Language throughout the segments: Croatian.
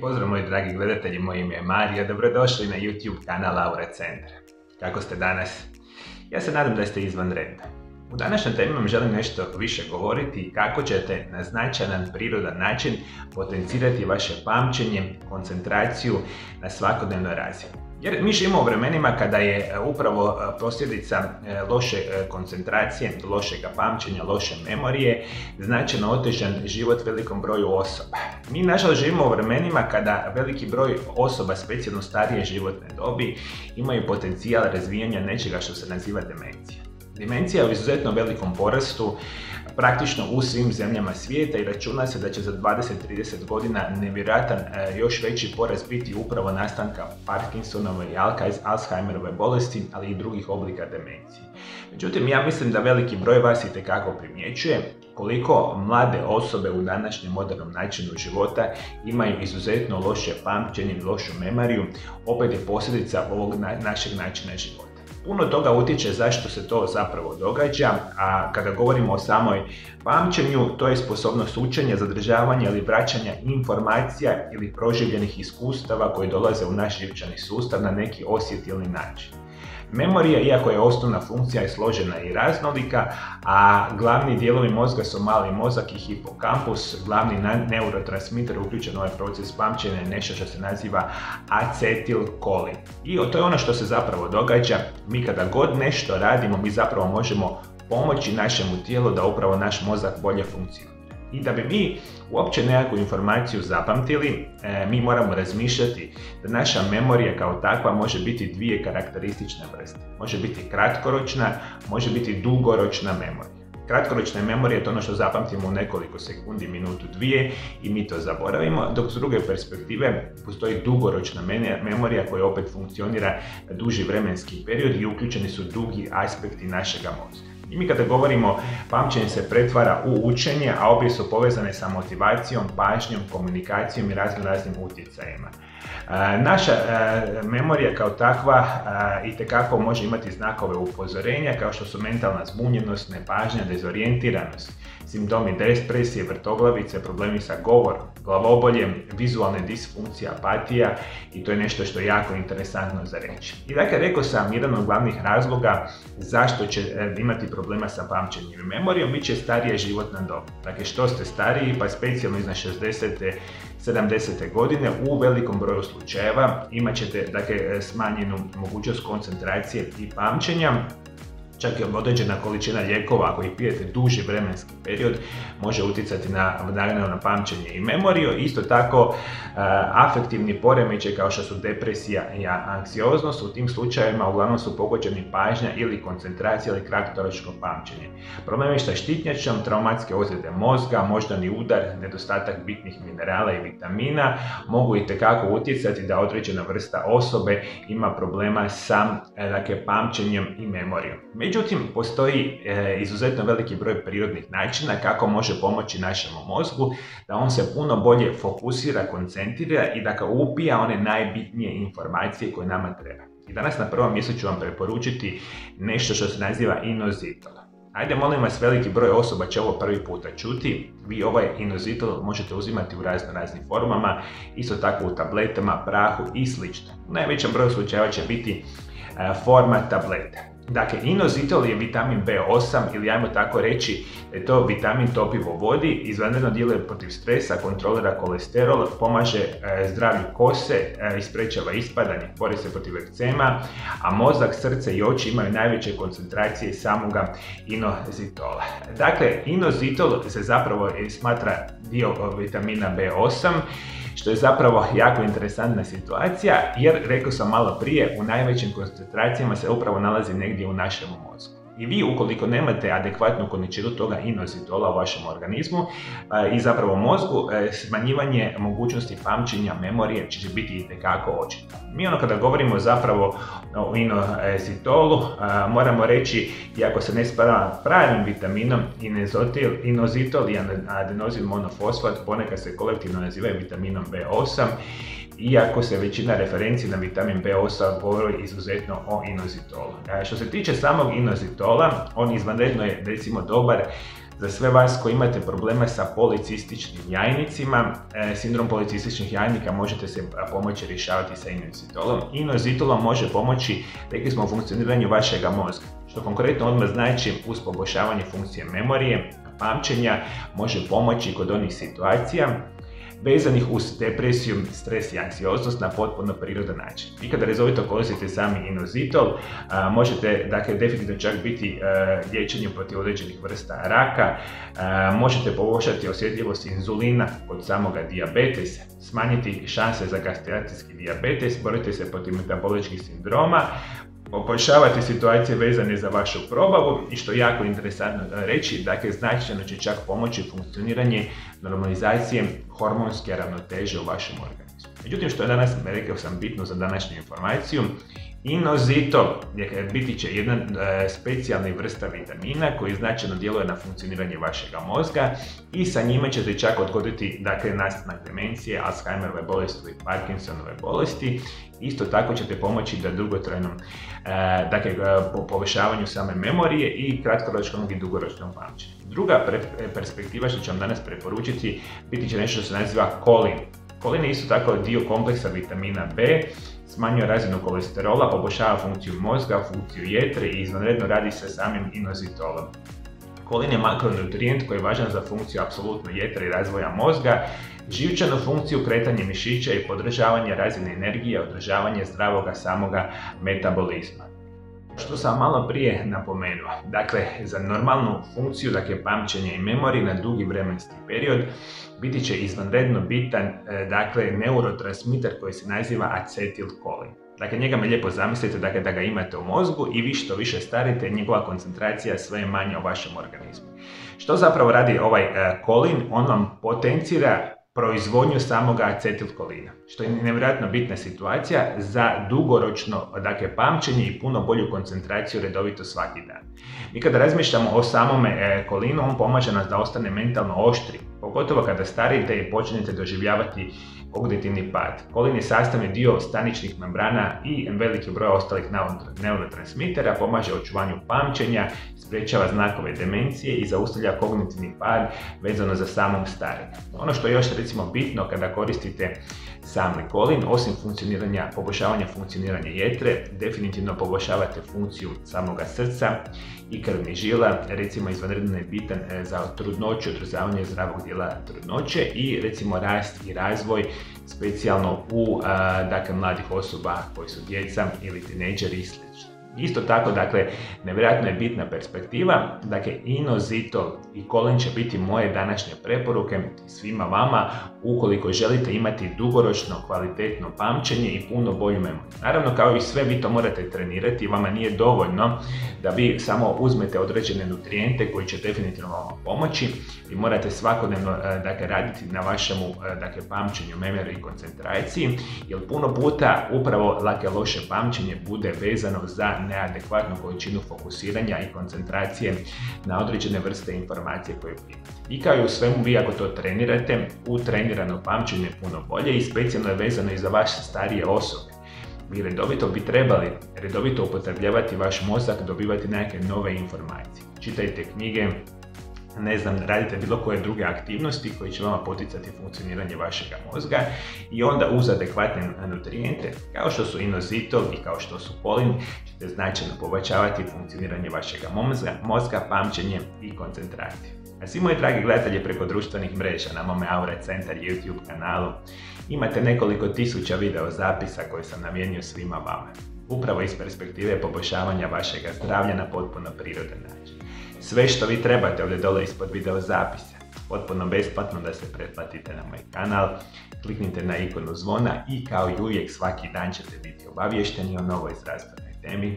pozdrav moji dragi gledatelji, moje ime je Mario, dobrodošli na YouTube kanal Aura Centar. Kako ste danas? Ja se nadam da ste izvanredni. U današnjoj temi vam želim nešto više govoriti kako ćete na značajan, prirodan način potencirati vaše pamćenje, koncentraciju na svakodnevnoj razini. Jer mi živimo u vremenima kada je upravo posljedica loše koncentracije, lošega pamćenja, loše memorije značajno otežan život velikom broju osoba. Mi nažalost živimo u vremenima kada veliki broj osoba, specijalno starije životne dobi, imaju potencijal razvijanja nečega što se naziva demencija. Demencija je u izuzetno velikom porastu praktično u svim zemljama svijeta i računa se da će za 20-30 godina nevjerojatan još veći porast biti upravo nastanka Parkinsonove i Alzheimerove bolesti, ali i drugih oblika demencije. Međutim, ja mislim da veliki broj vas itekako primjećuje koliko mlade osobe u današnjem modernom načinu života imaju izuzetno loše pamćenje i lošu memoriju, opet je posljedica ovog našeg načina života. Puno toga utječe zašto se to zapravo događa, a kada govorimo o samoj pamćenju, to je sposobnost učenja, zadržavanja ili vraćanja informacija ili proživljenih iskustava koji dolaze u naš živčani sustav na neki osjetilni način. Memorija, iako je osnovna funkcija, je složena i raznolika, a glavni dijelovi mozga su mali mozak i hipokampus. Glavni neurotransmiter uključen u ovaj proces pamćenja je nešto što se naziva acetilkolin. I to je ono što se zapravo događa. Mi kada god nešto radimo, mi zapravo možemo pomoći našemu tijelu da upravo naš mozak bolje funkcionira. I da bi mi uopće nekakvu informaciju zapamtili, mi moramo razmišljati da naša memorija kao takva može biti dvije karakteristične vrste. Može biti kratkoročna, može biti dugoročna memorija. Kratkoročna memorija je to ono što zapamtimo u nekoliko sekundi, minutu, dvije i mi to zaboravimo, dok s druge perspektive postoji dugoročna memorija koja opet funkcionira duži vremenski period i uključeni su drugi aspekti našega mozga. I mi kada govorimo, pamćenje se pretvara u učenje, a obje su povezane sa motivacijom, pažnjom, komunikacijom i raznim utjecajima. Naša memorija kao takva itekako može imati znakove upozorenja kao što su mentalna zbunjenost, nepažnja, dezorijentiranost, simptomi depresije, vrtoglavice, problemi sa govorom, glavoboljem, vizualne disfunkcije, apatija i to je nešto što je jako interesantno za reći. I dakle, rekao sam, jedan od glavnih razloga zašto će imati problema sa pamćenjem i memorijom bit će starija životna dob. Dakle, što ste stariji, pa specijalno iznad 60. 70. godine, u velikom broju slučajeva imat ćete smanjenu mogućnost koncentracije i pamćenja. Čak i određena količina lijekova, ako ih pijete duži vremenski period, može utjecati na pamćenje i memoriju. Isto tako, afektivni poremećaj kao što su depresija i anksioznost, u tim slučajevima uglavnom su pogođeni pažnja ili koncentracija ili kratkoročno pamćenje. Problemi sa štitnjačom, traumatske ozljede mozga, moždani udar, nedostatak bitnih minerala i vitamina mogu itekako utjecati da određena vrsta osobe ima problema sa pamćenjem i memorijom. Međutim, postoji izuzetno veliki broj prirodnih načina kako može pomoći našemu mozgu da on se puno bolje fokusira, koncentrira i da upija one najbitnije informacije koje nama treba. I danas na prvom mjestu ću vam preporučiti nešto što se naziva inositol. Ajde, molim vas, veliki broj osoba će ovo prvi puta čuti. Vi ovaj inositol možete uzimati u raznim formama, isto tako u tabletama, prahu i sl. U najvećem broju slučajeva će biti forma tableta. Dakle, inositol je vitamin B8 ili ajmo tako reći da je to vitamin topiv u vodi, izvanredno djeluje protiv stresa, kontrolira kolesterol, pomaže zdravlju kose, isprečava ispadanje, bori se protiv ekcema, a mozak, srce i oči imaju najveće koncentracije samoga inositola. Dakle, inositol se zapravo smatra dio vitamina B8, što je zapravo jako interesantna situacija, jer, rekao sam malo prije, u najvećim koncentracijama se upravo nalazi negdje u našem mozgu. I vi, ukoliko nemate adekvatnu količinu toga inositola u vašem organizmu i zapravo mozgu, smanjivanje mogućnosti pamćenja, memorije će biti itekako očito. Mi kada govorimo zapravo o inositolu, moramo reći, iako se ne spada pravim vitaminom, inositol i adenozin monofosfat ponekad se kolektivno nazivaju vitaminom B8, iako se većina referenci na vitamin B8 govori izuzetno o inositolu. Što se tiče samog inositola, on izvanredno je recimo dobar Za sve vas koji imate probleme sa policističnim jajnicima, sindrom policističnih jajnika možete se pomoći rješavati sa inozitolom. Inozitolom može pomoći, rekli smo, u funkcioniranju vašega mozga, što konkretno odmah znači uz poboljšavanje funkcije memorije, pamćenja, može pomoći kod onih situacija vezanih uz depresiju, stres i anksioznost na potpuno prirodan način. Vi kada redovito koristite sami inozitol, možete definitivno čak biti liječenju protiv određenih vrsta raka, možete poboljšati osjetljivost inzulina kod samoga dijabetesa, smanjiti šanse za gastaritetski dijabetes, boriti se protiv metaboličkih sindroma, poboljšavati situacije vezane za vašu probavu i što je jako interesantno reći, značajno će čak pomoći funkcioniranje normalizacije hormonske ravnoteže u vašem organizmu. Međutim, što je danas, rekao sam, bitno za današnju informaciju, inozitol biti će jedan specijalni vrsta vitamina koji značajno djeluje na funkcioniranje vašega mozga i sa njime ćete čak odgoditi nastanak demencije, Alzheimerove bolesti i Parkinsonove bolesti. Isto tako ćete pomoći da dugotrajnom poboljšavanju same memorije i kratkoročnom i dugoročnom pamćenju. Druga perspektiva što ću vam danas preporučiti biti će nešto što se naziva kolin. Kolin je isto tako dio kompleksa vitamina B, smanjuje razinu kolesterola, poboljšava funkciju mozga, funkciju jetre i izvanredno radi sa samim inozitolom. Kolin je makronutrijent koji je važan za funkciju apsolutno jetre i razvoja mozga, živčanu funkciju, kretanje mišića i podržavanje razine energije, održavanje zdravoga samoga metabolizma. Što sam malo prije napomenuo, za normalnu funkciju, pamćenja i memorije na dugi vremenski period, biti će izvanredno bitan, neurotransmiter koji se naziva acetilkolin. Njega me lijepo zamislite, da ga imate u mozgu i vi što više starite, njegova koncentracija sve je manja u vašem organizmu. Što zapravo radi ovaj kolin? On vam potencira proizvodnju samoga acetilkolina, što je nevjerojatno bitna situacija za dugoročno pamćenje i puno bolju koncentraciju redovito svaki dan. Mi kada razmišljamo o samome kolinu, on pomaže nas da ostane mentalno oštri, pogotovo kada starite i počnete doživljavati kognitivni pad. Kolin je sastavni dio staničnih membrana i veliki broj ostalih neurotransmitera, pomaže očuvanju pamćenja, sprječava znakove demencije i zaustavlja kognitivni pad vezano za samom starenjem. Ono što je još recimo bitno kada koristite sami kolin, osim poboljšavanja funkcioniranja jetre, definitivno poboljšavate funkciju samoga srca i krvnih žila, recimo izvanredno je bitan za trudnoću, održavanje zdravog dijela trudnoće i recimo rast i razvoj specijalno u mladih osoba koji su djeca ili tinejdžeri i sl. Isto tako, nevjerojatno je bitna perspektiva, inozitol i kolin će biti moje današnje preporuke svima vama ukoliko želite imati dugoročno kvalitetno pamćenje i puno bolju memoriju. Naravno, kao i sve, vi to morate trenirati, vama nije dovoljno da vi samo uzmete određene nutrijente koji će definitivno vama pomoći. Vi morate svakodnevno raditi na vašemu pamćenju, memoriji i koncentraciji, jer puno puta upravo loše pamćenje bude vezano za neadekvatnu količinu fokusiranja i koncentracije na određene vrste informacije koje primate. I kao i u svemu, vi ako to trenirate, u trenirano pamćenje je puno bolje i specijalno je vezano i za vaše starije osobe. Vi bi trebali redovito upotrebljavati vaš mozak, dobivati neke nove informacije. Čitajte knjige, radite bilo koje druge aktivnosti koje će vama poticati funkcioniranje vašega mozga i onda uz adekvatne nutrijente, kao što su inozitol i kao što su kolin, ćete značajno povećavati funkcioniranje vašega mozga, pamćenje i koncentraciju. A svi moji dragi gledatelji preko društvenih mreža na mome Aura Centar YouTube kanalu imate nekoliko tisuća video zapisa koje sam namijenio svima vama, upravo iz perspektive poboljšavanja vašega zdravlja na potpuno prirodan način. Sve što vi trebate ovdje dole ispod video zapisa, potpuno besplatno da se pretplatite na moj kanal, kliknite na ikonu zvona i kao i uvijek svaki dan ćete biti obavješteni o novoj zdravstvenoj temi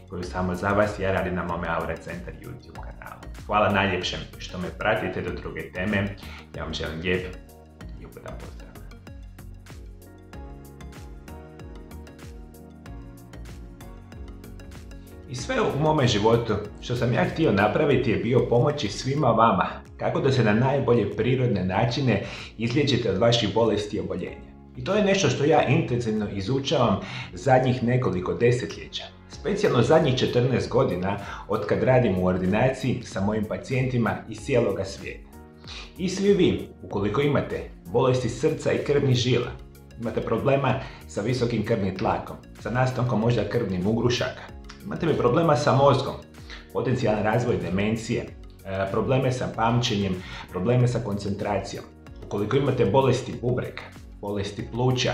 koju samo za vas ja radim na mome Aura Centar YouTube kanalu. Hvala najljepšem što me pratite do druge teme, ja vam želim lijep i ugodan pozdrav. I sve u mome životu što sam ja htio napraviti je bio pomoći svima vama kako da se na najbolje prirodne načine izliječite od vaših bolesti i oboljenja. I to je nešto što ja intenzivno izučavam zadnjih nekoliko desetljeća. Specijalno zadnjih 14 godina od kad radim u ordinaciji sa mojim pacijentima iz cijeloga svijeta. I svi vi, ukoliko imate bolesti srca i krvnih žila, imate problema sa visokim krvnim tlakom, sa nastankom možda krvnih ugrušaka, imate problema sa mozgom, potencijalan razvoj demencije, probleme sa pamćenjem, probleme sa koncentracijom, ukoliko imate bolesti bubrega, bolesti pluća,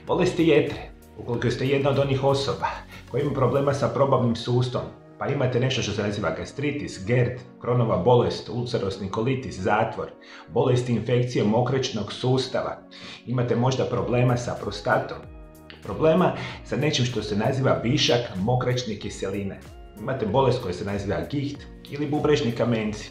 bolesti jetre, ukoliko ste jedna od onih osoba koji ima problema sa probavnim sustavom, pa imate nešto što se naziva gastritis, GERD, Kronova bolest, ulcerosni kolitis, zatvor, bolesti infekcije mokraćnog sustava, imate možda problema sa prostatom, problema sa nečim što se naziva višak mokraćne kiseline, imate bolest koja se naziva giht ili bubrežni kamenci.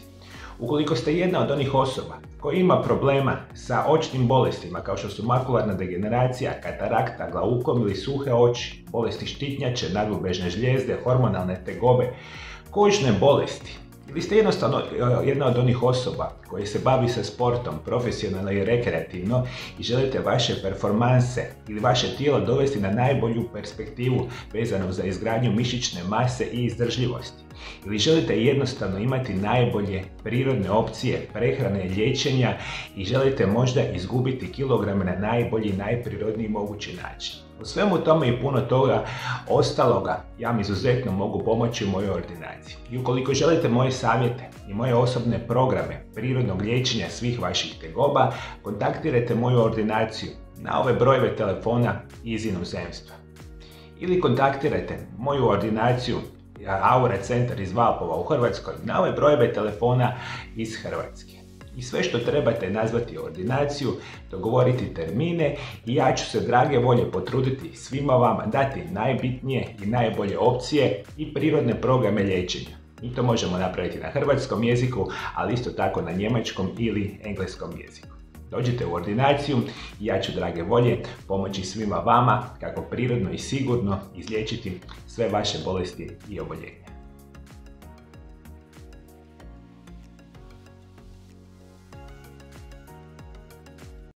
Ukoliko ste jedna od onih osoba koja ima problema sa očnim bolestima kao što su makularna degeneracija, katarakta, glaukom ili suhe oči, bolesti štitnjače, nadbubežne žlijezde, hormonalne tegobe, kožne bolesti, ili ste jednostavno jedna od onih osoba koji se bavi sa sportom profesionalno i rekreativno i želite vaše performanse ili vaše tijelo dovesti na najbolju perspektivu vezanu za izgradnju mišićne mase i izdržljivosti, ili želite jednostavno imati najbolje prirodne opcije prehrane i liječenja i želite možda izgubiti kilograme na najbolji, najprirodniji mogući način. U svemu tome i puno toga ostaloga ja vam izuzetno mogu pomoći u mojoj ordinaciji. I ukoliko želite moje savjete i moje osobne programe prirodnog liječenja svih vaših tegoba, kontaktirajte moju ordinaciju na ove brojeve telefona iz inozemstva. Ili kontaktirajte moju ordinaciju Aura centar iz Valpova u Hrvatskoj na ove brojeve telefona iz Hrvatske. I sve što trebate nazvati ordinaciju, dogovoriti termine i ja ću se drage volje potruditi svima vama dati najbitnije i najbolje opcije i prirodne programe liječenja. Mi to možemo napraviti na hrvatskom jeziku, ali isto tako na njemačkom ili engleskom jeziku. Dođite u ordinaciju i ja ću drage volje pomoći svima vama kako prirodno i sigurno izliječiti sve vaše bolesti i oboljenja.